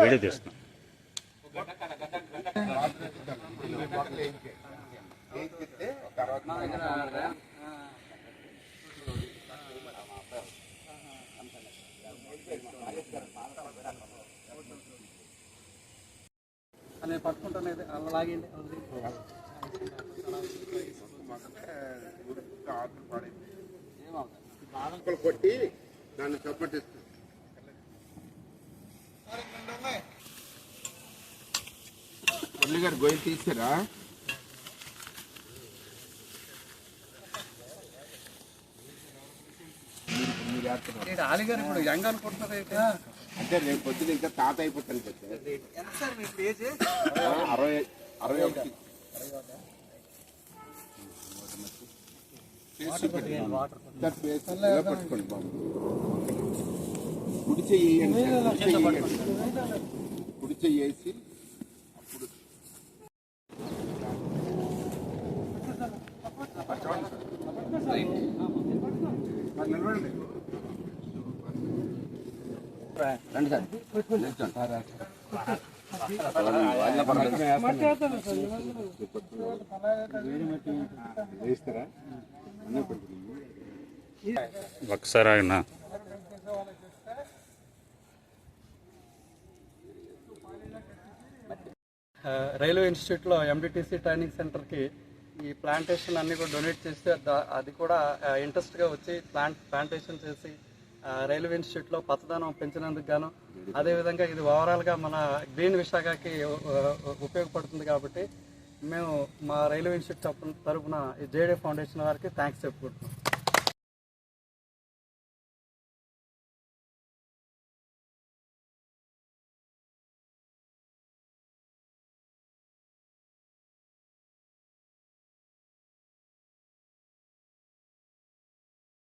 Video తీస్తున్నాం. నేను పట్టుకుంటాను అలా లాగండి. కొట్టి దాన్ని సపోర్టిస్తుంది. మురళి గారు గోయిల్ తీసారా? ఆలిగారు ఇప్పుడు యంగ్ అనుకుంటున్నారు అంటే రేపు పొద్దున ఇంకా తాత అయిపోతాను. 61 పట్టుకోండి బాబు. కుడి చెయ్యండి, కుడి చెయ్యేసి అప్పుడు నిలబడండి. రండి సార్, వేస్తారా? ఒకసారి ఆయన రైల్వే ఇన్స్టిట్యూట్లో ఎండిటీసీ ట్రైనింగ్ సెంటర్కి ఈ ప్లాంటేషన్ అన్నీ కూడా డొనేట్ చేస్తే అది కూడా ఇంట్రెస్ట్గా వచ్చి ప్లాంటేషన్ చేసి రైల్వే ఇన్స్టిట్యూట్లో పచ్చదనం పెంచినందుకు గాను, అదేవిధంగా ఇది ఓవరాల్గా మన గ్రీన్ విశాఖకి ఉపయోగపడుతుంది. కాబట్టి మేము మా రైల్వే ఇన్స్టిట్యూట్ తరఫున ఈ జేడీ ఫౌండేషన్ వారికి థ్యాంక్స్ చెప్పుకుంటున్నాం.